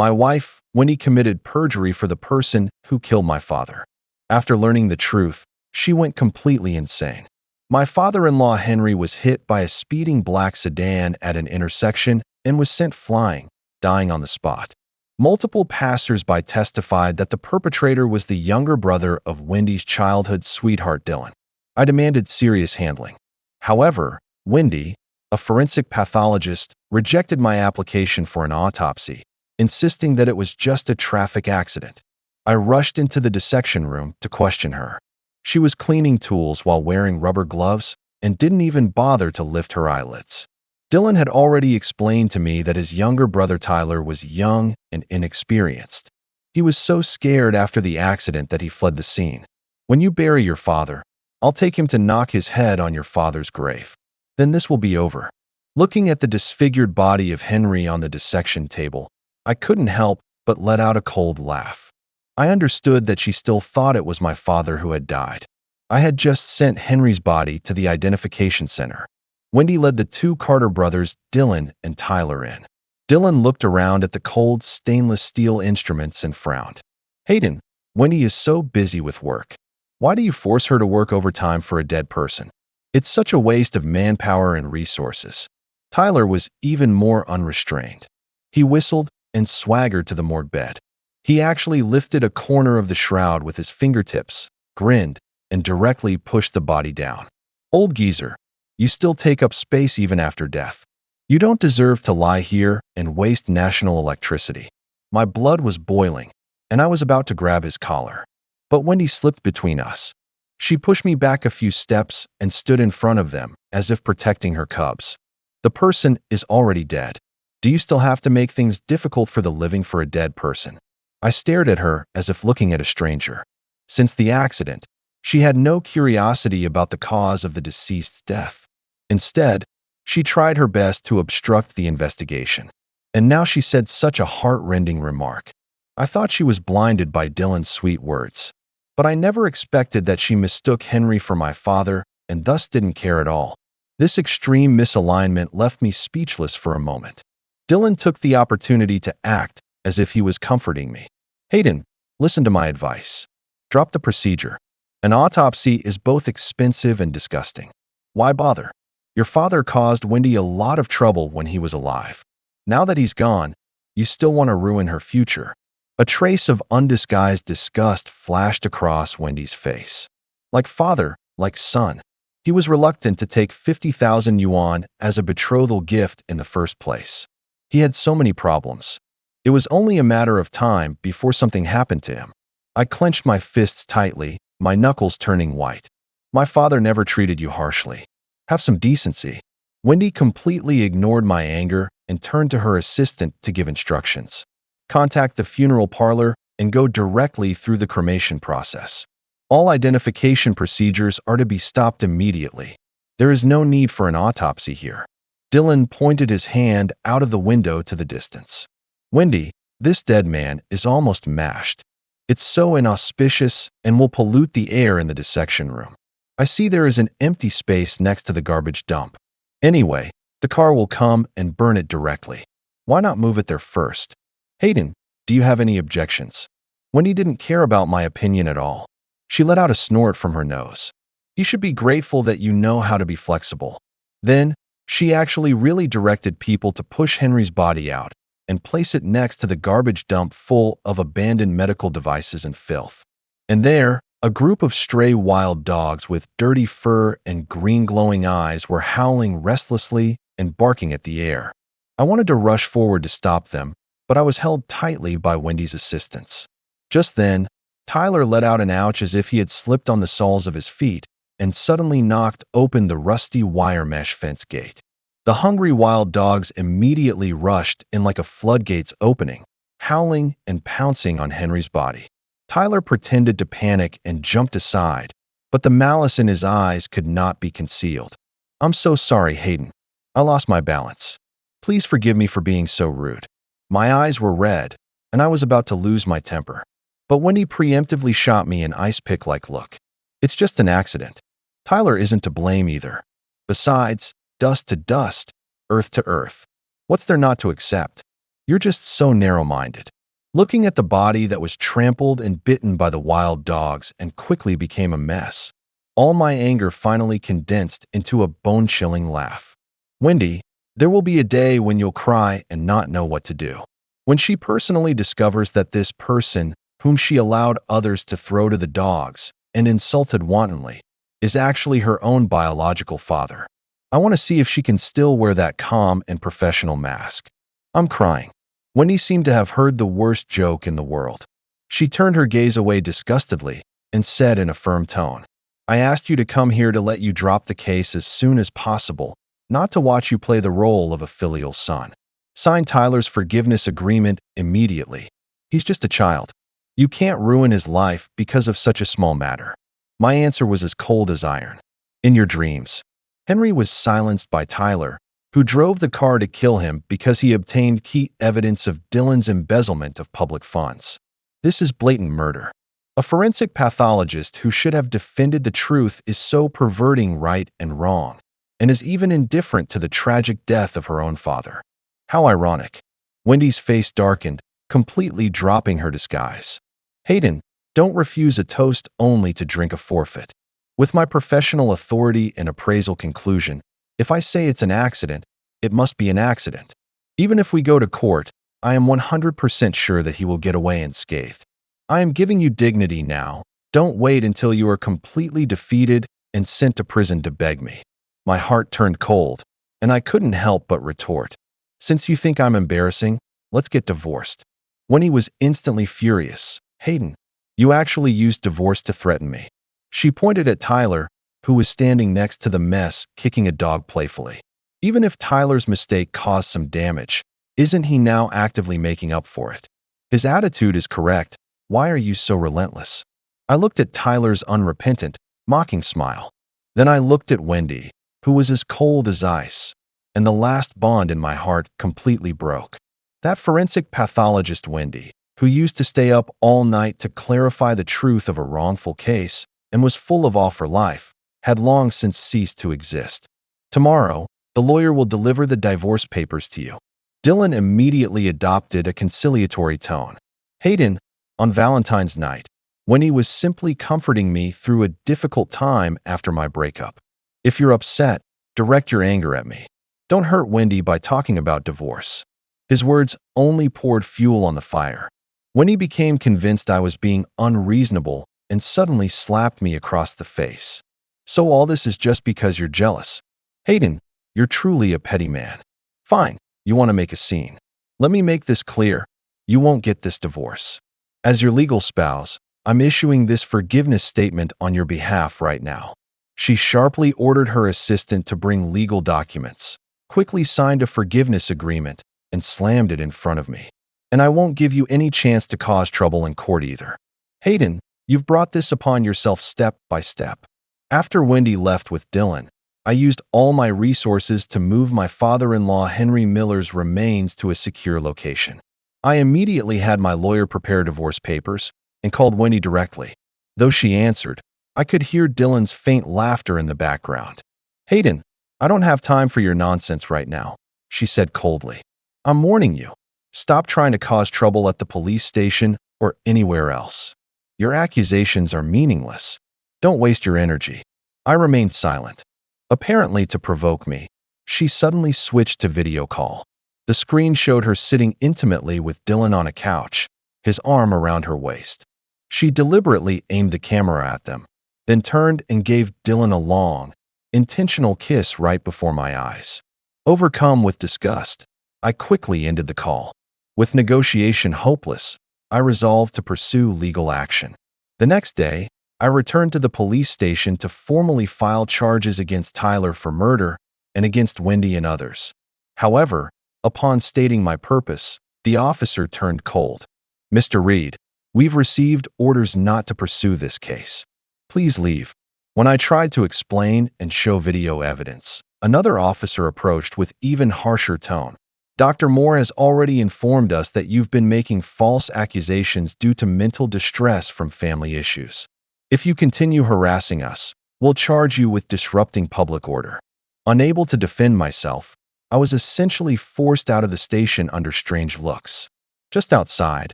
My wife, Wendy, committed perjury for the person who killed my father. After learning the truth, she went completely insane. My father-in-law Henry was hit by a speeding black sedan at an intersection and was sent flying, dying on the spot. Multiple passers-by testified that the perpetrator was the younger brother of Wendy's childhood sweetheart Dylan. I demanded serious handling. However, Wendy, a forensic pathologist, rejected my application for an autopsy, insisting that it was just a traffic accident. I rushed into the dissection room to question her. She was cleaning tools while wearing rubber gloves and didn't even bother to lift her eyelids. Dylan had already explained to me that his younger brother Tyler was young and inexperienced. He was so scared after the accident that he fled the scene. When you bury your father, I'll take him to knock his head on your father's grave. Then this will be over. Looking at the disfigured body of Henry on the dissection table, I couldn't help but let out a cold laugh. I understood that she still thought it was my father who had died. I had just sent Henry's body to the identification center. Wendy led the two Carter brothers, Dylan and Tyler, in. Dylan looked around at the cold stainless steel instruments and frowned. Hayden, Wendy is so busy with work. Why do you force her to work overtime for a dead person? It's such a waste of manpower and resources. Tyler was even more unrestrained. He whistled and swaggered to the morgue bed. He actually lifted a corner of the shroud with his fingertips, grinned, and directly pushed the body down. Old geezer, you still take up space even after death. You don't deserve to lie here and waste national electricity. My blood was boiling, and I was about to grab his collar. But Wendy slipped between us. She pushed me back a few steps and stood in front of them, as if protecting her cubs. The person is already dead. Do you still have to make things difficult for the living for a dead person? I stared at her as if looking at a stranger. Since the accident, she had no curiosity about the cause of the deceased's death. Instead, she tried her best to obstruct the investigation. And now she said such a heart-rending remark. I thought she was blinded by Dylan's sweet words. But I never expected that she mistook Henry for my father and thus didn't care at all. This extreme misalignment left me speechless for a moment. Dylan took the opportunity to act as if he was comforting me. Hayden, listen to my advice. Drop the procedure. An autopsy is both expensive and disgusting. Why bother? Your father caused Wendy a lot of trouble when he was alive. Now that he's gone, you still want to ruin her future. A trace of undisguised disgust flashed across Wendy's face. Like father, like son. He was reluctant to take 50,000 yuan as a betrothal gift in the first place. He had so many problems. It was only a matter of time before something happened to him. I clenched my fists tightly, my knuckles turning white. My father never treated you harshly. Have some decency. Wendy completely ignored my anger and turned to her assistant to give instructions. Contact the funeral parlor and go directly through the cremation process. All identification procedures are to be stopped immediately. There is no need for an autopsy here. Dylan pointed his hand out of the window to the distance. Wendy, this dead man is almost mashed. It's so inauspicious and will pollute the air in the dissection room. I see there is an empty space next to the garbage dump. Anyway, the car will come and burn it directly. Why not move it there first? Hayden, do you have any objections? Wendy didn't care about my opinion at all. She let out a snort from her nose. You should be grateful that you know how to be flexible. Then, she actually really directed people to push Henry's body out and place it next to the garbage dump full of abandoned medical devices and filth. And there, a group of stray wild dogs with dirty fur and green glowing eyes were howling restlessly and barking at the air. I wanted to rush forward to stop them, but I was held tightly by Wendy's assistants. Just then, Tyler let out an ouch as if he had slipped on the soles of his feet and suddenly knocked open the rusty wire mesh fence gate. The hungry wild dogs immediately rushed in like a floodgates opening, howling and pouncing on Henry's body. Tyler pretended to panic and jumped aside, but the malice in his eyes could not be concealed. I'm so sorry, Hayden. I lost my balance. Please forgive me for being so rude. My eyes were red, and I was about to lose my temper. But Wendy preemptively shot me an ice pick-like look. It's just an accident. Tyler isn't to blame either. Besides, dust to dust, earth to earth. What's there not to accept? You're just so narrow-minded. Looking at the body that was trampled and bitten by the wild dogs and quickly became a mess, all my anger finally condensed into a bone-chilling laugh. Wendy, there will be a day when you'll cry and not know what to do. When she personally discovers that this person, whom she allowed others to throw to the dogs and insulted wantonly, is actually her own biological father. I want to see if she can still wear that calm and professional mask. I'm crying. Wendy seemed to have heard the worst joke in the world. She turned her gaze away disgustedly and said in a firm tone, I asked you to come here to let you drop the case as soon as possible, not to watch you play the role of a filial son. Sign Tyler's forgiveness agreement immediately. He's just a child. You can't ruin his life because of such a small matter. My answer was as cold as iron. In your dreams. Henry was silenced by Tyler, who drove the car to kill him because he obtained key evidence of Dylan's embezzlement of public funds. This is blatant murder. A forensic pathologist who should have defended the truth is so perverting right and wrong, and is even indifferent to the tragic death of her own father. How ironic. Wendy's face darkened, completely dropping her disguise. Hayden, don't refuse a toast only to drink a forfeit. With my professional authority and appraisal conclusion, if I say it's an accident, it must be an accident. Even if we go to court, I am 100% sure that he will get away unscathed. I am giving you dignity now. Don't wait until you are completely defeated and sent to prison to beg me. My heart turned cold, and I couldn't help but retort. Since you think I'm embarrassing, let's get divorced. Wendy was instantly furious. Hayden, you actually used divorce to threaten me. She pointed at Tyler, who was standing next to the mess, kicking a dog playfully. Even if Tyler's mistake caused some damage, isn't he now actively making up for it? His attitude is correct. Why are you so relentless? I looked at Tyler's unrepentant, mocking smile. Then I looked at Wendy, who was as cold as ice, and the last bond in my heart completely broke. That forensic pathologist Wendy, who used to stay up all night to clarify the truth of a wrongful case and was full of offer life, had long since ceased to exist. Tomorrow, the lawyer will deliver the divorce papers to you. Dylan immediately adopted a conciliatory tone. Hayden, on Valentine's night, when he was simply comforting me through a difficult time after my breakup. If you're upset, direct your anger at me. Don't hurt Wendy by talking about divorce. His words only poured fuel on the fire. Wendy became convinced I was being unreasonable and suddenly slapped me across the face. So all this is just because you're jealous. Hayden, you're truly a petty man. Fine, you want to make a scene. Let me make this clear. You won't get this divorce. As your legal spouse, I'm issuing this forgiveness statement on your behalf right now. She sharply ordered her assistant to bring legal documents, quickly signed a forgiveness agreement, and slammed it in front of me. And I won't give you any chance to cause trouble in court either. Hayden, you've brought this upon yourself step by step. After Wendy left with Dylan, I used all my resources to move my father-in-law Henry Miller's remains to a secure location. I immediately had my lawyer prepare divorce papers and called Wendy directly. Though she answered, I could hear Dylan's faint laughter in the background. Hayden, I don't have time for your nonsense right now, she said coldly. I'm warning you. Stop trying to cause trouble at the police station or anywhere else. Your accusations are meaningless. Don't waste your energy. I remained silent. Apparently to provoke me, she suddenly switched to video call. The screen showed her sitting intimately with Dylan on a couch, his arm around her waist. She deliberately aimed the camera at them, then turned and gave Dylan a long, intentional kiss right before my eyes. Overcome with disgust, I quickly ended the call. With negotiation hopeless, I resolved to pursue legal action. The next day, I returned to the police station to formally file charges against Tyler for murder and against Wendy and others. However, upon stating my purpose, the officer turned cold. Mr. Reed, we've received orders not to pursue this case. Please leave. When I tried to explain and show video evidence, another officer approached with even harsher tone. Dr. Moore has already informed us that you've been making false accusations due to mental distress from family issues. If you continue harassing us, we'll charge you with disrupting public order. Unable to defend myself, I was essentially forced out of the station under strange looks. Just outside,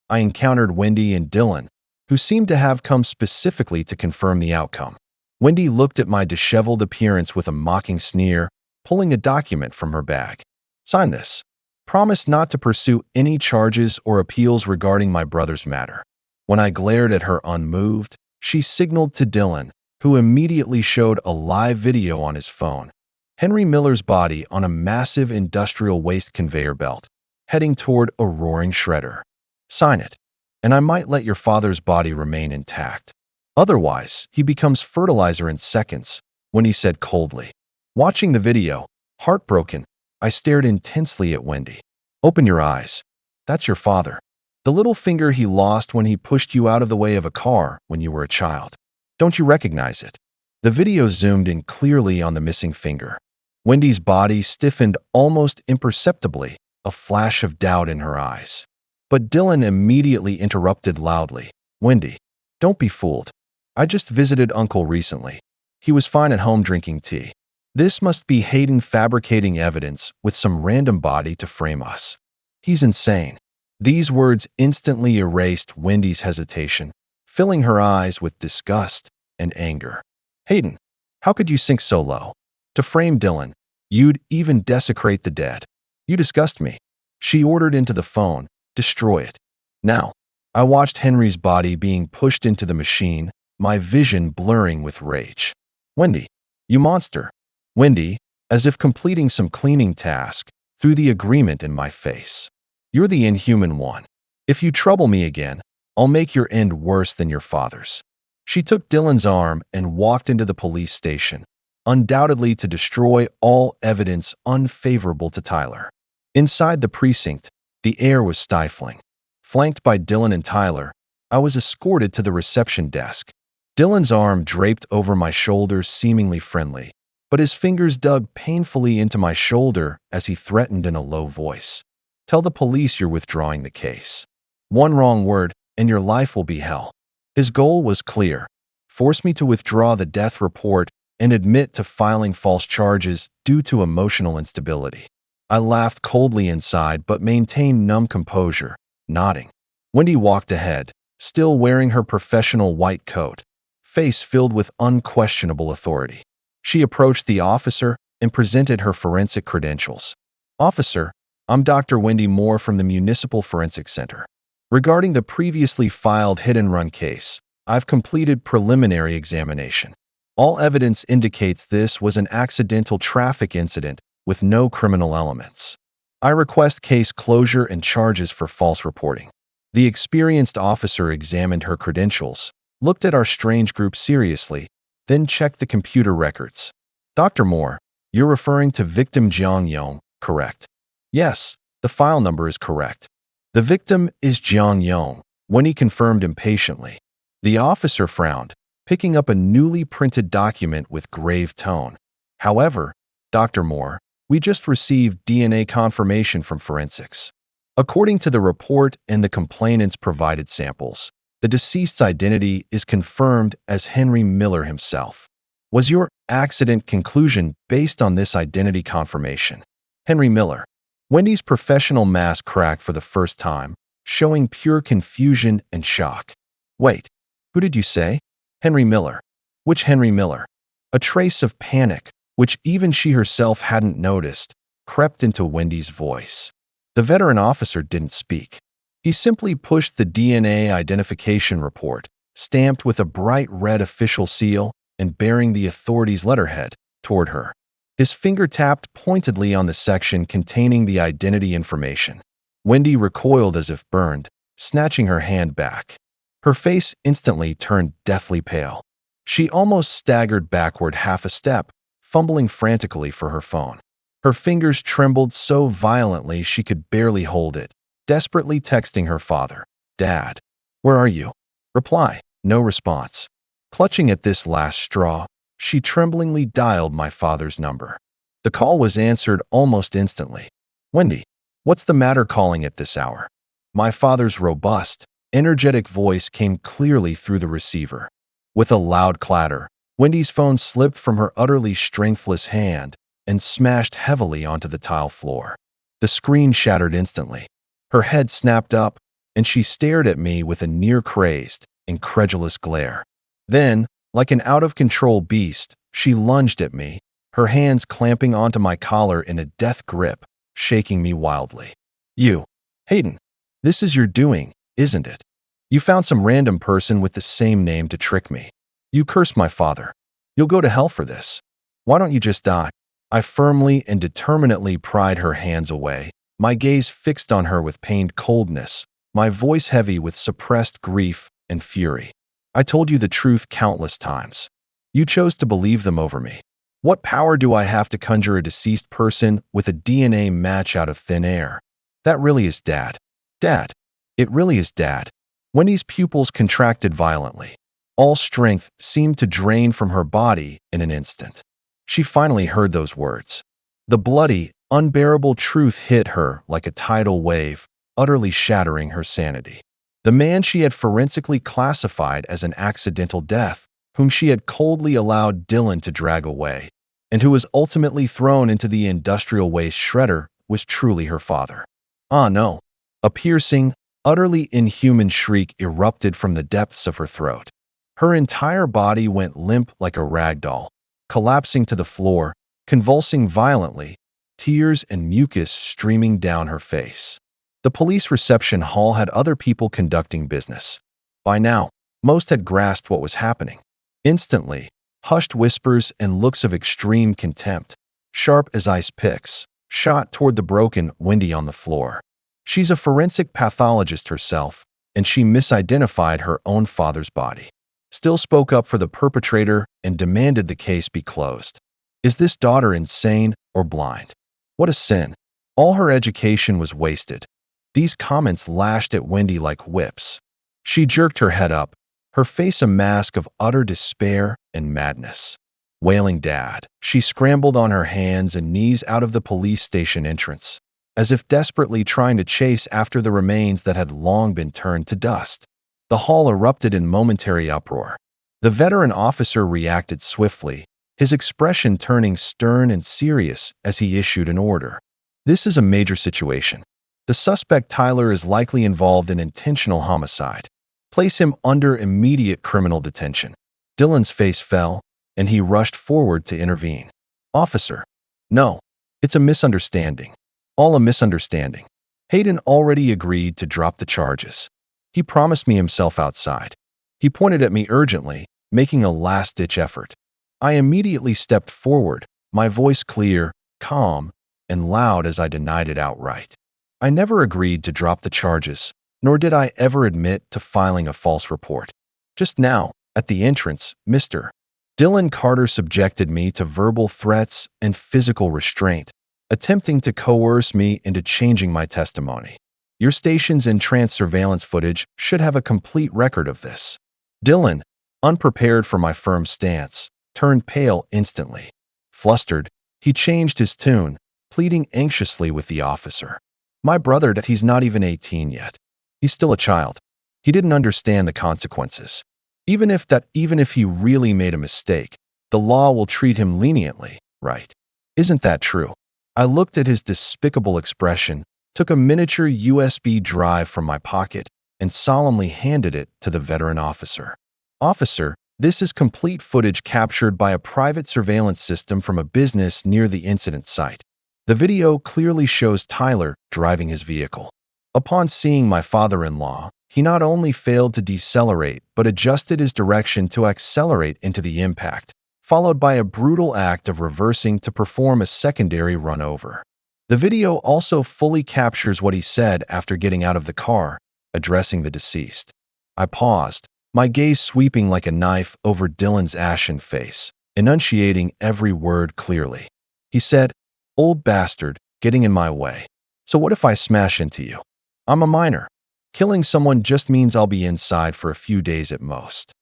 I encountered Wendy and Dylan, who seemed to have come specifically to confirm the outcome. Wendy looked at my disheveled appearance with a mocking sneer, pulling a document from her bag. "Sign this. Promise not to pursue any charges or appeals regarding my brother's matter." When I glared at her unmoved, she signaled to Dylan, who immediately showed a live video on his phone. Henry Miller's body on a massive industrial waste conveyor belt, heading toward a roaring shredder. "Sign it, and I might let your father's body remain intact. Otherwise, he becomes fertilizer in seconds," Wendy said coldly. Watching the video, heartbroken, I stared intensely at Wendy. "Open your eyes. That's your father. The little finger he lost when he pushed you out of the way of a car when you were a child. Don't you recognize it?" The video zoomed in clearly on the missing finger. Wendy's body stiffened almost imperceptibly, a flash of doubt in her eyes. But Dylan immediately interrupted loudly. "Wendy, don't be fooled. I just visited Uncle recently. He was fine at home drinking tea. This must be Hayden fabricating evidence with some random body to frame us. He's insane." These words instantly erased Wendy's hesitation, filling her eyes with disgust and anger. "Hayden, how could you sink so low? To frame Dylan, you'd even desecrate the dead. You disgust me." She ordered into the phone, "Destroy it. Now." I watched Henry's body being pushed into the machine, my vision blurring with rage. "Wendy, you monster." Wendy, as if completing some cleaning task, threw the agreement in my face. "You're the inhuman one. If you trouble me again, I'll make your end worse than your father's." She took Dylan's arm and walked into the police station, undoubtedly to destroy all evidence unfavorable to Tyler. Inside the precinct, the air was stifling. Flanked by Dylan and Tyler, I was escorted to the reception desk. Dylan's arm draped over my shoulder, seemingly friendly, but his fingers dug painfully into my shoulder as he threatened in a low voice. "Tell the police you're withdrawing the case. One wrong word, and your life will be hell." His goal was clear: force me to withdraw the death report and admit to filing false charges due to emotional instability. I laughed coldly inside but maintained numb composure, nodding. Wendy walked ahead, still wearing her professional white coat, face filled with unquestionable authority. She approached the officer and presented her forensic credentials. "Officer, I'm Dr. Wendy Moore from the Municipal Forensic Center. Regarding the previously filed hit-and-run case, I've completed preliminary examination. All evidence indicates this was an accidental traffic incident with no criminal elements. I request case closure and charges for false reporting." The experienced officer examined her credentials, looked at our strange group seriously, then checked the computer records. "Dr. Moore, you're referring to victim Jiang Yong, correct?" "Yes, the file number is correct. The victim is Jiang Yong," Wendy confirmed impatiently. The officer frowned, picking up a newly printed document with grave tone. "However, Dr. Moore, we just received DNA confirmation from forensics. According to the report and the complainant's provided samples, the deceased's identity is confirmed as Henry Miller himself. Was your accident conclusion based on this identity confirmation?" "Henry Miller." Wendy's professional mask cracked for the first time, showing pure confusion and shock. "Wait, who did you say?" "Henry Miller." "Which Henry Miller?" A trace of panic, which even she herself hadn't noticed, crept into Wendy's voice. The veteran officer didn't speak. He simply pushed the DNA identification report, stamped with a bright red official seal and bearing the authorities' letterhead, toward her. His finger tapped pointedly on the section containing the identity information. Wendy recoiled as if burned, snatching her hand back. Her face instantly turned deathly pale. She almost staggered backward half a step, fumbling frantically for her phone. Her fingers trembled so violently she could barely hold it, desperately texting her father. "Dad, where are you?" Reply: no response. Clutching at this last straw, she tremblingly dialed my father's number. The call was answered almost instantly. "Wendy, what's the matter calling at this hour?" My father's robust, energetic voice came clearly through the receiver. With a loud clatter, Wendy's phone slipped from her utterly strengthless hand, and smashed heavily onto the tile floor. The screen shattered instantly. Her head snapped up, and she stared at me with a near-crazed, incredulous glare. Then, like an out-of-control beast, she lunged at me, her hands clamping onto my collar in a death grip, shaking me wildly. "You, Hayden, this is your doing, isn't it? You found some random person with the same name to trick me. You cursed my father. You'll go to hell for this. Why don't you just die?" I firmly and determinedly pried her hands away, my gaze fixed on her with pained coldness, my voice heavy with suppressed grief and fury. "I told you the truth countless times. You chose to believe them over me. What power do I have to conjure a deceased person with a DNA match out of thin air? That really is Dad. Dad. It really is Dad." Wendy's pupils contracted violently. All strength seemed to drain from her body in an instant. She finally heard those words. The bloody, unbearable truth hit her like a tidal wave, utterly shattering her sanity. The man she had forensically classified as an accidental death, whom she had coldly allowed Dylan to drag away, and who was ultimately thrown into the industrial waste shredder, was truly her father. Ah, no. A piercing, utterly inhuman shriek erupted from the depths of her throat. Her entire body went limp like a rag doll, collapsing to the floor, convulsing violently, tears and mucus streaming down her face. The police reception hall had other people conducting business. By now, most had grasped what was happening. Instantly, hushed whispers and looks of extreme contempt, sharp as ice picks, shot toward the broken Wendy on the floor. She's a forensic pathologist herself, and she misidentified her own father's body. Still spoke up for the perpetrator and demanded the case be closed. Is this daughter insane or blind? What a sin. All her education was wasted. These comments lashed at Wendy like whips. She jerked her head up, her face a mask of utter despair and madness. Wailing Dad, she scrambled on her hands and knees out of the police station entrance, as if desperately trying to chase after the remains that had long been turned to dust. The hall erupted in momentary uproar. The veteran officer reacted swiftly, his expression turning stern and serious as he issued an order. "This is a major situation. The suspect Tyler is likely involved in intentional homicide. Place him under immediate criminal detention." Dylan's face fell, and he rushed forward to intervene. "Officer, no, it's a misunderstanding. All a misunderstanding. Hayden already agreed to drop the charges. He promised me himself outside." He pointed at me urgently, making a last-ditch effort. I immediately stepped forward, my voice clear, calm, and loud as I denied it outright. I never agreed to drop the charges, nor did I ever admit to filing a false report. Just now, at the entrance, Mr. Dylan Carter subjected me to verbal threats and physical restraint, attempting to coerce me into changing my testimony. Your station's entranced surveillance footage should have a complete record of this. Dylan, unprepared for my firm stance, turned pale instantly. Flustered, he changed his tune, pleading anxiously with the officer. "My brother, he's not even 18 yet. He's still a child. He didn't understand the consequences. Even if he really made a mistake, the law will treat him leniently, right? Isn't that true?" I looked at his despicable expression, took a miniature USB drive from my pocket, and solemnly handed it to the veteran officer. "Officer, this is complete footage captured by a private surveillance system from a business near the incident site. The video clearly shows Tyler driving his vehicle. Upon seeing my father-in-law, he not only failed to decelerate but adjusted his direction to accelerate into the impact, followed by a brutal act of reversing to perform a secondary run-over. The video also fully captures what he said after getting out of the car, addressing the deceased." I paused, my gaze sweeping like a knife over Dylan's ashen face, enunciating every word clearly. He said, "Old bastard, getting in my way. So what if I smash into you? I'm a minor. Killing someone just means I'll be inside for a few days at most."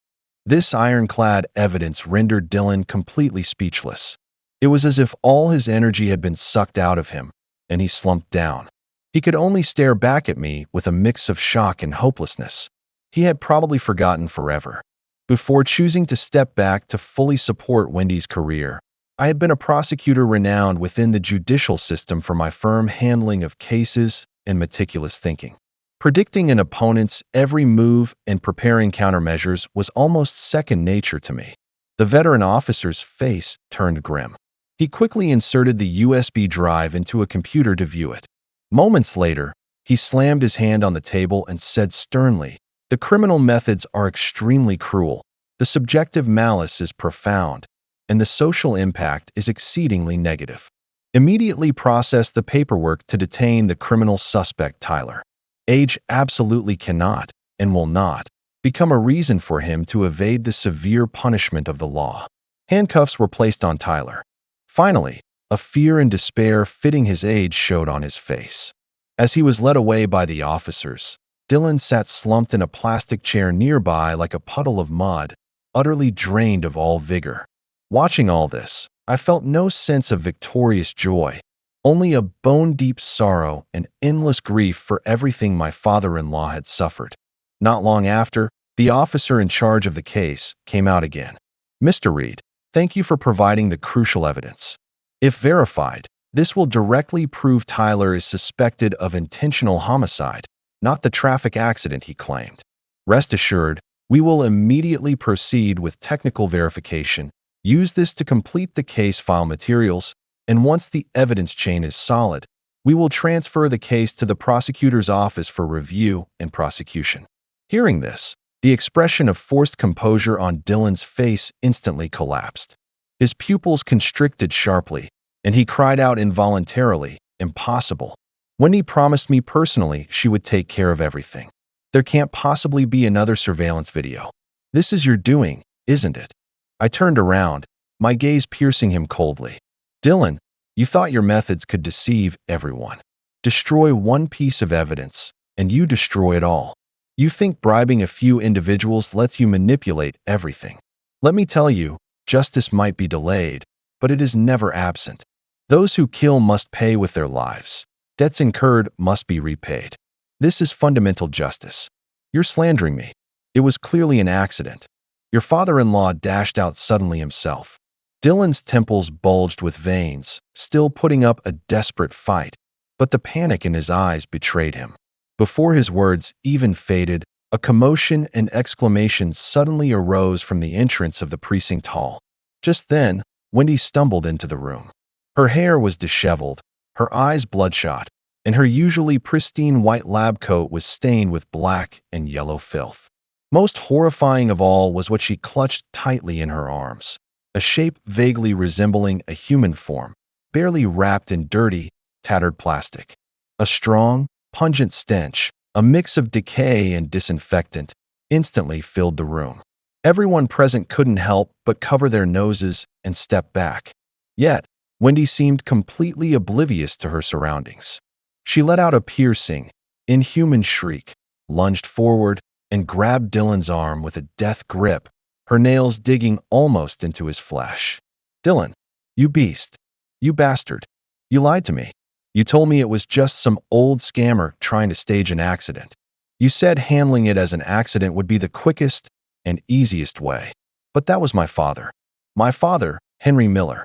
This ironclad evidence rendered Dylan completely speechless. It was as if all his energy had been sucked out of him, and he slumped down. He could only stare back at me with a mix of shock and hopelessness. He had probably forgotten forever. Before choosing to step back to fully support Wendy's career, I had been a prosecutor renowned within the judicial system for my firm handling of cases and meticulous thinking. Predicting an opponent's every move and preparing countermeasures was almost second nature to me. The veteran officer's face turned grim. He quickly inserted the USB drive into a computer to view it. Moments later, he slammed his hand on the table and said sternly, "The criminal methods are extremely cruel. The subjective malice is profound, and the social impact is exceedingly negative. Immediately process the paperwork to detain the criminal suspect Tyler. Age absolutely cannot, and will not, become a reason for him to evade the severe punishment of the law." Handcuffs were placed on Tyler. Finally, a fear and despair fitting his age showed on his face. As he was led away by the officers, Dylan sat slumped in a plastic chair nearby like a puddle of mud, utterly drained of all vigor. Watching all this, I felt no sense of victorious joy, only a bone-deep sorrow and endless grief for everything my father-in-law had suffered. Not long after, the officer in charge of the case came out again. "Mr. Reed, thank you for providing the crucial evidence. If verified, this will directly prove Tyler is suspected of intentional homicide, not the traffic accident he claimed. Rest assured, we will immediately proceed with technical verification, use this to complete the case file materials, and once the evidence chain is solid, we will transfer the case to the prosecutor's office for review and prosecution." Hearing this, the expression of forced composure on Dylan's face instantly collapsed. His pupils constricted sharply, and he cried out involuntarily, "Impossible. Wendy promised me personally she would take care of everything. There can't possibly be another surveillance video. This is your doing, isn't it?" I turned around, my gaze piercing him coldly. "Dylan, you thought your methods could deceive everyone. Destroy one piece of evidence, and you destroy it all. You think bribing a few individuals lets you manipulate everything. Let me tell you, justice might be delayed, but it is never absent. Those who kill must pay with their lives. Debts incurred must be repaid. This is fundamental justice. You're slandering me. It was clearly an accident. Your father-in-law dashed out suddenly himself." Dylan's temples bulged with veins, still putting up a desperate fight, but the panic in his eyes betrayed him. Before his words even faded, a commotion and exclamation suddenly arose from the entrance of the precinct hall. Just then, Wendy stumbled into the room. Her hair was disheveled, her eyes bloodshot, and her usually pristine white lab coat was stained with black and yellow filth. Most horrifying of all was what she clutched tightly in her arms, a shape vaguely resembling a human form, barely wrapped in dirty, tattered plastic. A strong, pungent stench, a mix of decay and disinfectant, instantly filled the room. Everyone present couldn't help but cover their noses and step back. Yet, Wendy seemed completely oblivious to her surroundings. She let out a piercing, inhuman shriek, lunged forward, and grabbed Dylan's arm with a death grip, her nails digging almost into his flesh. "Dylan, you beast. You bastard. You lied to me. You told me it was just some old scammer trying to stage an accident. You said handling it as an accident would be the quickest and easiest way. But that was my father. My father, Henry Miller."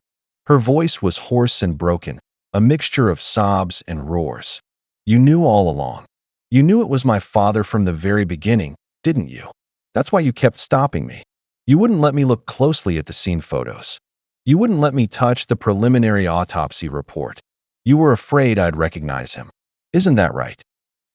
Her voice was hoarse and broken, a mixture of sobs and roars. "You knew all along. You knew it was my father from the very beginning, didn't you? That's why you kept stopping me. You wouldn't let me look closely at the scene photos. You wouldn't let me touch the preliminary autopsy report. You were afraid I'd recognize him. Isn't that right?"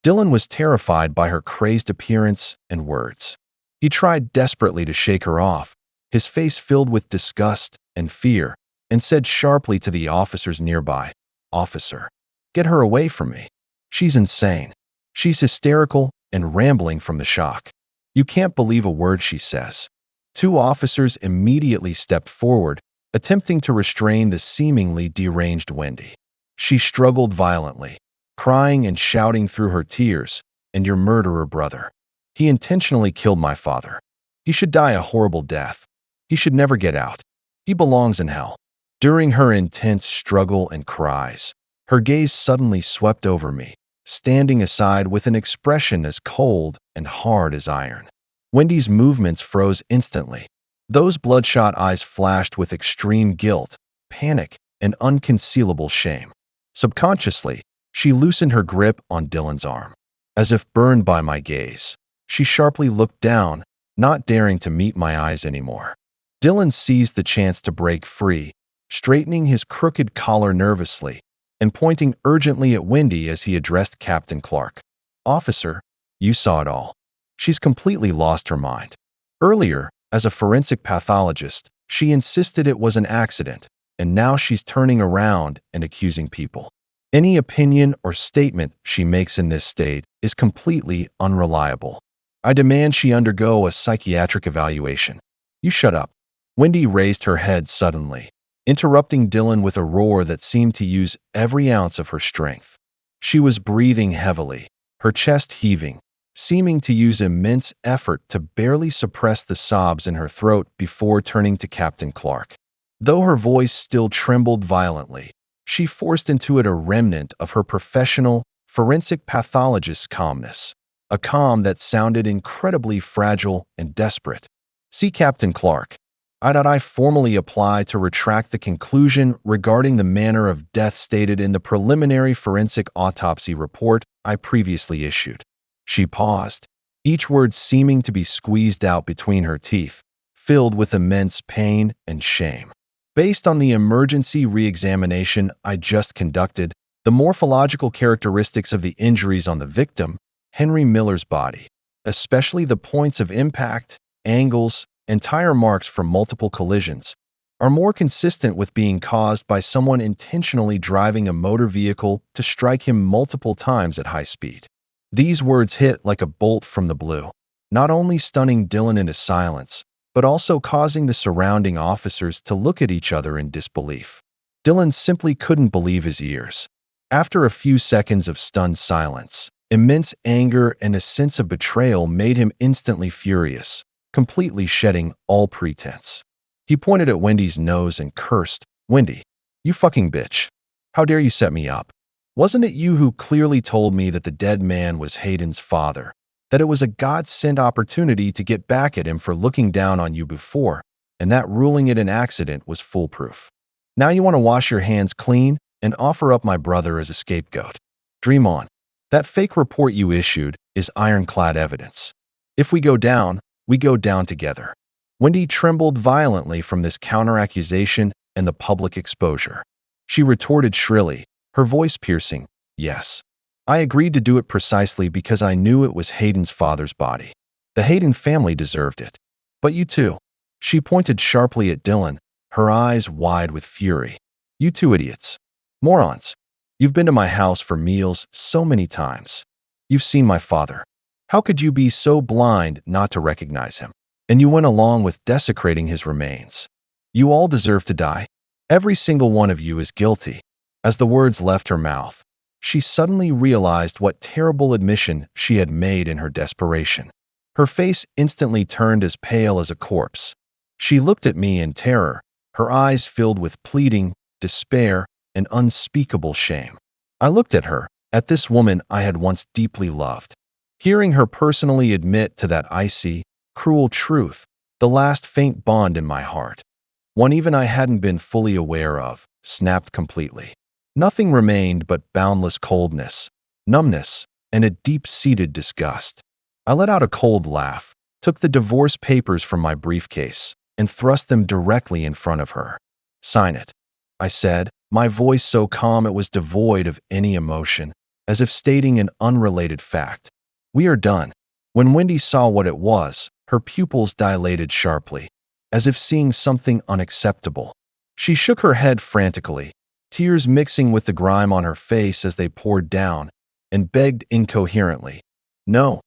Dylan was terrified by her crazed appearance and words. He tried desperately to shake her off, his face filled with disgust and fear, and said sharply to the officers nearby, "Officer, get her away from me. She's insane. She's hysterical and rambling from the shock. You can't believe a word she says." Two officers immediately stepped forward, attempting to restrain the seemingly deranged Wendy. She struggled violently, crying and shouting through her tears, "And your murderer brother. He intentionally killed my father. He should die a horrible death. He should never get out. He belongs in hell." During her intense struggle and cries, her gaze suddenly swept over me, standing aside with an expression as cold and hard as iron. Wendy's movements froze instantly. Those bloodshot eyes flashed with extreme guilt, panic, and unconcealable shame. Subconsciously, she loosened her grip on Dylan's arm. As if burned by my gaze, she sharply looked down, not daring to meet my eyes anymore. Dylan seized the chance to break free, straightening his crooked collar nervously and pointing urgently at Wendy as he addressed Captain Clark. "Officer, you saw it all. She's completely lost her mind. Earlier, as a forensic pathologist, she insisted it was an accident, and now she's turning around and accusing people. Any opinion or statement she makes in this state is completely unreliable. I demand she undergo a psychiatric evaluation." "You shut up." Wendy raised her head suddenly, interrupting Dylan with a roar that seemed to use every ounce of her strength. She was breathing heavily, her chest heaving, seeming to use immense effort to barely suppress the sobs in her throat before turning to Captain Clark. Though her voice still trembled violently, she forced into it a remnant of her professional, forensic pathologist's calmness, a calm that sounded incredibly fragile and desperate. "See, Captain Clark, I formally apply to retract the conclusion regarding the manner of death stated in the preliminary forensic autopsy report I previously issued." She paused, each word seeming to be squeezed out between her teeth, filled with immense pain and shame. "Based on the emergency re-examination I just conducted, the morphological characteristics of the injuries on the victim, Henry Miller's body, especially the points of impact, angles, and tire marks from multiple collisions, are more consistent with being caused by someone intentionally driving a motor vehicle to strike him multiple times at high speed." These words hit like a bolt from the blue, not only stunning Dylan into silence, but also causing the surrounding officers to look at each other in disbelief. Dylan simply couldn't believe his ears. After a few seconds of stunned silence, immense anger and a sense of betrayal made him instantly furious, completely shedding all pretense. He pointed at Wendy's nose and cursed, "Wendy, you fucking bitch. How dare you set me up? Wasn't it you who clearly told me that the dead man was Hayden's father, that it was a God-sent opportunity to get back at him for looking down on you before, and that ruling it an accident was foolproof? Now you want to wash your hands clean and offer up my brother as a scapegoat? Dream on. That fake report you issued is ironclad evidence. If we go down together." Wendy trembled violently from this counter-accusation and the public exposure. She retorted shrilly, her voice piercing, "Yes. I agreed to do it precisely because I knew it was Hayden's father's body. The Hayden family deserved it. But you too." She pointed sharply at Dylan, her eyes wide with fury. "You two idiots. Morons. You've been to my house for meals so many times. You've seen my father. How could you be so blind not to recognize him? And you went along with desecrating his remains. You all deserve to die. Every single one of you is guilty." As the words left her mouth, she suddenly realized what terrible admission she had made in her desperation. Her face instantly turned as pale as a corpse. She looked at me in terror, her eyes filled with pleading, despair, and unspeakable shame. I looked at her, at this woman I had once deeply loved. Hearing her personally admit to that icy, cruel truth, the last faint bond in my heart, one even I hadn't been fully aware of, snapped completely. Nothing remained but boundless coldness, numbness, and a deep-seated disgust. I let out a cold laugh, took the divorce papers from my briefcase, and thrust them directly in front of her. "Sign it," I said, my voice so calm it was devoid of any emotion, as if stating an unrelated fact. "We are done." When Wendy saw what it was, her pupils dilated sharply, as if seeing something unacceptable. She shook her head frantically, tears mixing with the grime on her face as they poured down, and begged incoherently, "No,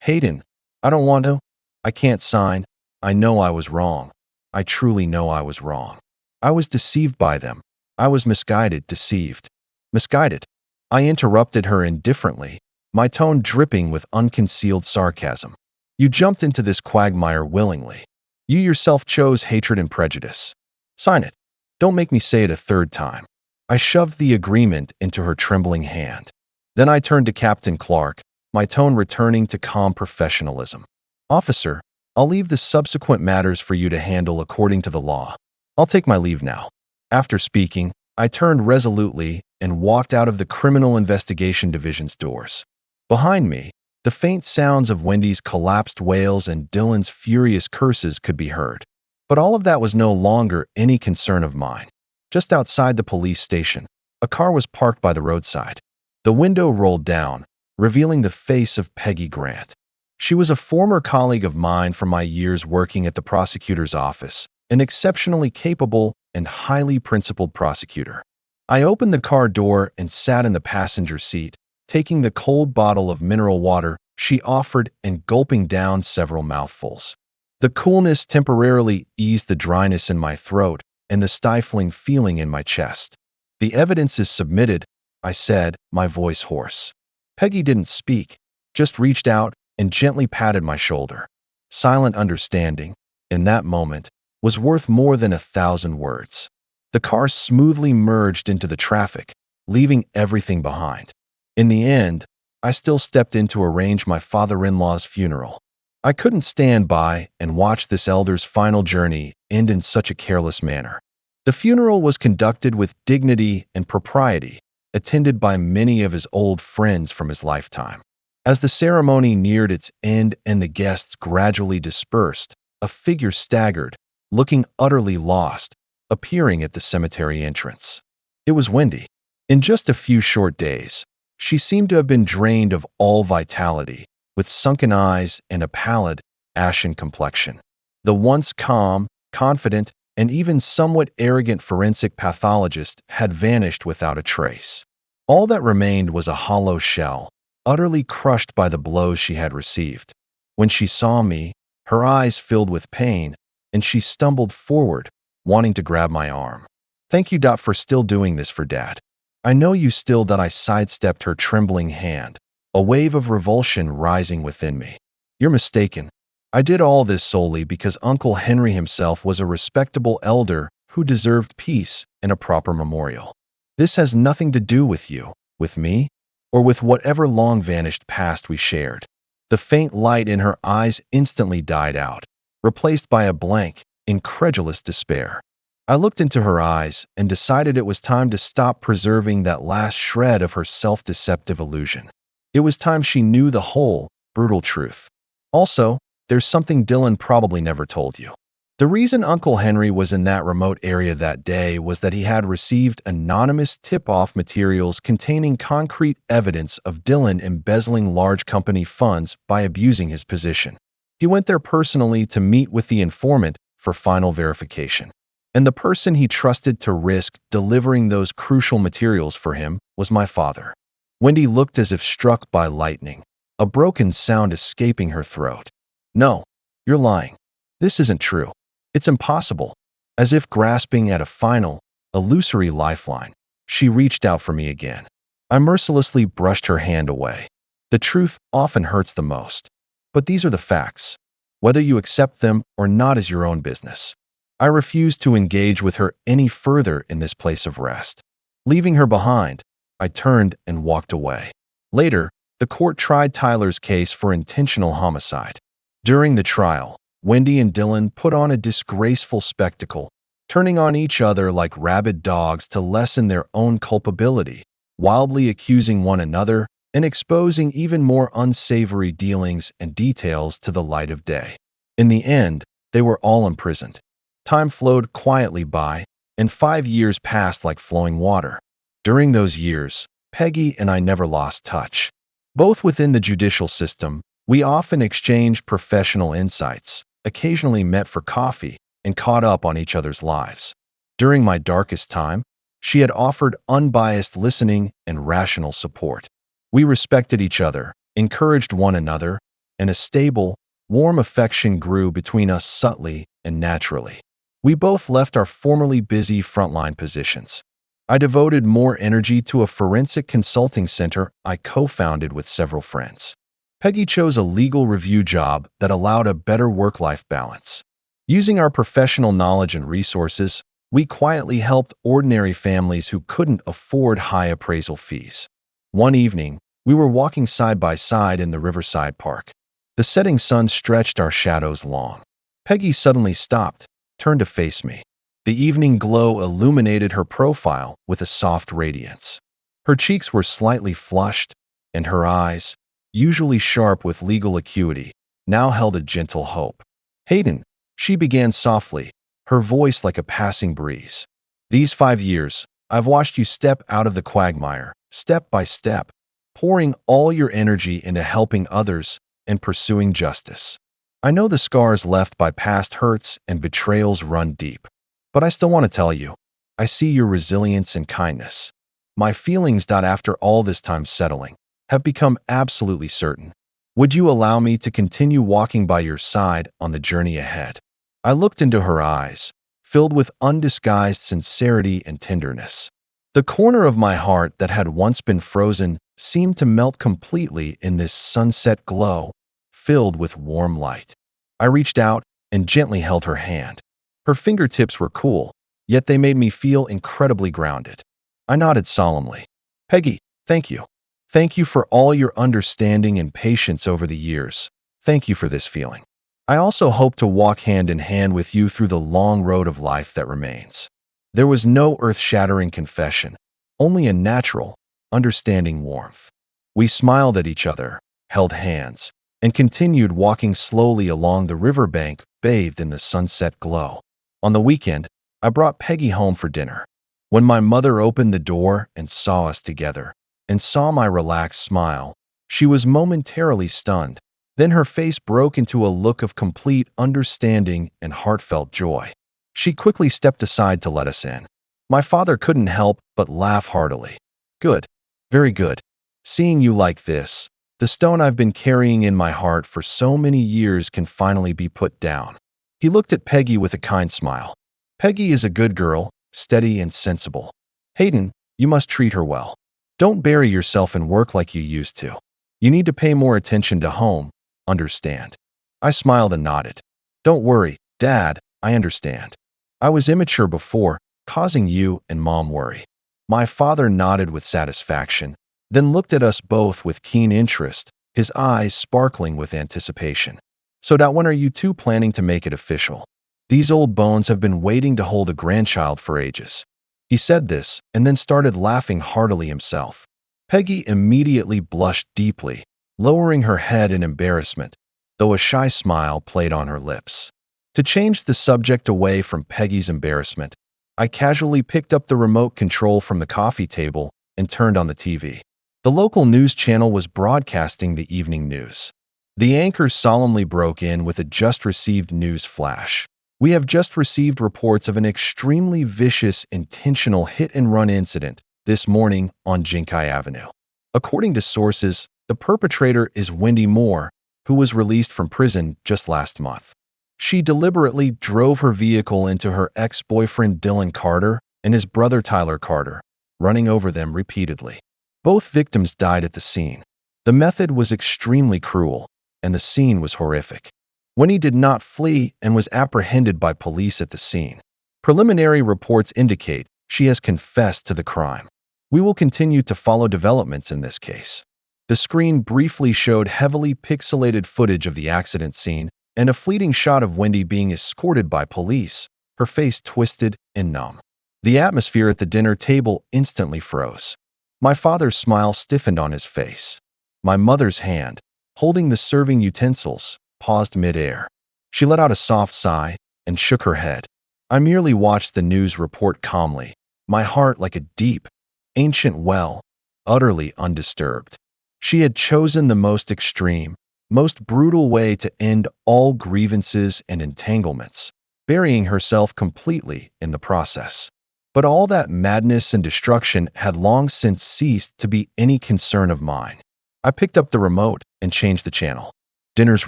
Hayden, I don't want to. I can't sign. I know I was wrong. I truly know I was wrong. I was deceived by them. I was misguided, deceived. Misguided." I interrupted her indifferently, my tone dripping with unconcealed sarcasm. "You jumped into this quagmire willingly. You yourself chose hatred and prejudice. Sign it. Don't make me say it a third time." I shoved the agreement into her trembling hand. Then I turned to Captain Clark, my tone returning to calm professionalism. "Officer, I'll leave the subsequent matters for you to handle according to the law. I'll take my leave now." After speaking, I turned resolutely and walked out of the Criminal Investigation Division's doors. Behind me, the faint sounds of Wendy's collapsed wails and Dylan's furious curses could be heard. But all of that was no longer any concern of mine. Just outside the police station, a car was parked by the roadside. The window rolled down, revealing the face of Peggy Grant. She was a former colleague of mine from my years working at the prosecutor's office, an exceptionally capable and highly principled prosecutor. I opened the car door and sat in the passenger seat, taking the cold bottle of mineral water she offered and gulping down several mouthfuls. The coolness temporarily eased the dryness in my throat and the stifling feeling in my chest. "The evidence is submitted," I said, my voice hoarse. Peggy didn't speak, just reached out and gently patted my shoulder. Silent understanding, in that moment, was worth more than 1,000 words. The car smoothly merged into the traffic, leaving everything behind. In the end, I still stepped in to arrange my father-in-law's funeral. I couldn't stand by and watch this elder's final journey end in such a careless manner. The funeral was conducted with dignity and propriety, attended by many of his old friends from his lifetime. As the ceremony neared its end and the guests gradually dispersed, a figure staggered, looking utterly lost, appearing at the cemetery entrance. It was Wendy. In just a few short days, she seemed to have been drained of all vitality, with sunken eyes and a pallid, ashen complexion. The once calm, confident, and even somewhat arrogant forensic pathologist had vanished without a trace. All that remained was a hollow shell, utterly crushed by the blows she had received. When she saw me, her eyes filled with pain, and she stumbled forward, wanting to grab my arm. "Thank you, for still doing this for Dad. I know you still," that I sidestepped her trembling hand, a wave of revulsion rising within me. "You're mistaken. I did all this solely because Uncle Henry himself was a respectable elder who deserved peace and a proper memorial. This has nothing to do with you, with me, or with whatever long-vanished past we shared." The faint light in her eyes instantly died out, replaced by a blank, incredulous despair. I looked into her eyes and decided it was time to stop preserving that last shred of her self-deceptive illusion. It was time she knew the whole, brutal truth. Also, there's something Dylan probably never told you. The reason Uncle Henry was in that remote area that day was that he had received anonymous tip-off materials containing concrete evidence of Dylan embezzling large company funds by abusing his position. He went there personally to meet with the informant for final verification. And the person he trusted to risk delivering those crucial materials for him was my father. Wendy looked as if struck by lightning, a broken sound escaping her throat. "No, you're lying. This isn't true. It's impossible." As if grasping at a final, illusory lifeline, she reached out for me again. I mercilessly brushed her hand away. The truth often hurts the most. But these are the facts. Whether you accept them or not is your own business. I refused to engage with her any further in this place of rest. Leaving her behind, I turned and walked away. Later, the court tried Tyler's case for intentional homicide. During the trial, Wendy and Dylan put on a disgraceful spectacle, turning on each other like rabid dogs to lessen their own culpability, wildly accusing one another and exposing even more unsavory dealings and details to the light of day. In the end, they were all imprisoned. Time flowed quietly by, and 5 years passed like flowing water. During those years, Peggy and I never lost touch. Both within the judicial system, we often exchanged professional insights, occasionally met for coffee, and caught up on each other's lives. During my darkest time, she had offered unbiased listening and rational support. We respected each other, encouraged one another, and a stable, warm affection grew between us subtly and naturally. We both left our formerly busy frontline positions. I devoted more energy to a forensic consulting center I co-founded with several friends. Peggy chose a legal review job that allowed a better work-life balance. Using our professional knowledge and resources, we quietly helped ordinary families who couldn't afford high appraisal fees. One evening, we were walking side by side in the Riverside Park. The setting sun stretched our shadows long. Peggy suddenly stopped, turned to face me. The evening glow illuminated her profile with a soft radiance. Her cheeks were slightly flushed, and her eyes, usually sharp with legal acuity, now held a gentle hope. "Hayden," she began softly, her voice like a passing breeze. "These 5 years, I've watched you step out of the quagmire, step by step, pouring all your energy into helping others and pursuing justice. I know the scars left by past hurts and betrayals run deep. But I still want to tell you, I see your resilience and kindness. My feelings that after all this time settling have become absolutely certain. Would you allow me to continue walking by your side on the journey ahead?" I looked into her eyes, filled with undisguised sincerity and tenderness. The corner of my heart that had once been frozen seemed to melt completely in this sunset glow, filled with warm light. I reached out and gently held her hand. Her fingertips were cool, yet they made me feel incredibly grounded. I nodded solemnly. "Peggy, thank you. Thank you for all your understanding and patience over the years. Thank you for this feeling. I also hope to walk hand in hand with you through the long road of life that remains." There was no earth-shattering confession, only a natural, understanding warmth. We smiled at each other, held hands, and continued walking slowly along the riverbank bathed in the sunset glow. On the weekend, I brought Peggy home for dinner. When my mother opened the door and saw us together, and saw my relaxed smile, she was momentarily stunned. Then her face broke into a look of complete understanding and heartfelt joy. She quickly stepped aside to let us in. My father couldn't help but laugh heartily. "Good, very good. Seeing you like this, the stone I've been carrying in my heart for so many years can finally be put down." He looked at Peggy with a kind smile. "Peggy is a good girl, steady and sensible. Hayden, you must treat her well. Don't bury yourself in work like you used to. You need to pay more attention to home, understand?" I smiled and nodded. "Don't worry, Dad, I understand. I was immature before, causing you and Mom worry." My father nodded with satisfaction, then looked at us both with keen interest, his eyes sparkling with anticipation. "So that when are you two planning to make it official? These old bones have been waiting to hold a grandchild for ages." He said this and then started laughing heartily himself. Peggy immediately blushed deeply, lowering her head in embarrassment, though a shy smile played on her lips. To change the subject away from Peggy's embarrassment, I casually picked up the remote control from the coffee table and turned on the TV. The local news channel was broadcasting the evening news. The anchor solemnly broke in with a just-received news flash. "We have just received reports of an extremely vicious, intentional hit-and-run incident this morning on Jinkai Avenue. According to sources, the perpetrator is Wendy Moore, who was released from prison just last month. She deliberately drove her vehicle into her ex-boyfriend Dylan Carter and his brother Tyler Carter, running over them repeatedly. Both victims died at the scene. The method was extremely cruel, and the scene was horrific. Winnie did not flee and was apprehended by police at the scene. Preliminary reports indicate she has confessed to the crime. We will continue to follow developments in this case." The screen briefly showed heavily pixelated footage of the accident scene and a fleeting shot of Wendy being escorted by police, her face twisted and numb. The atmosphere at the dinner table instantly froze. My father's smile stiffened on his face. My mother's hand, holding the serving utensils, paused mid-air. She let out a soft sigh and shook her head. I merely watched the news report calmly, my heart like a deep, ancient well, utterly undisturbed. She had chosen the most extreme, most brutal way to end all grievances and entanglements, burying herself completely in the process. But all that madness and destruction had long since ceased to be any concern of mine. I picked up the remote and changed the channel. "Dinner's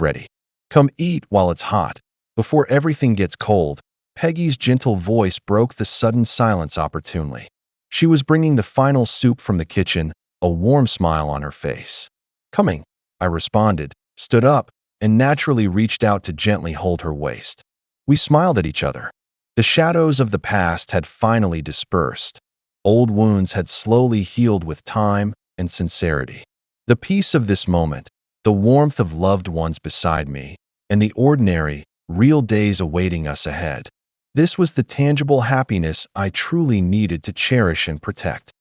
ready. Come eat while it's hot, before everything gets cold." Peggy's gentle voice broke the sudden silence opportunely. She was bringing the final soup from the kitchen, a warm smile on her face. "Coming," I responded, stood up, and naturally reached out to gently hold her waist. We smiled at each other. The shadows of the past had finally dispersed. Old wounds had slowly healed with time and sincerity. The peace of this moment, the warmth of loved ones beside me, and the ordinary, real days awaiting us ahead This was the tangible happiness I truly needed to cherish and protect.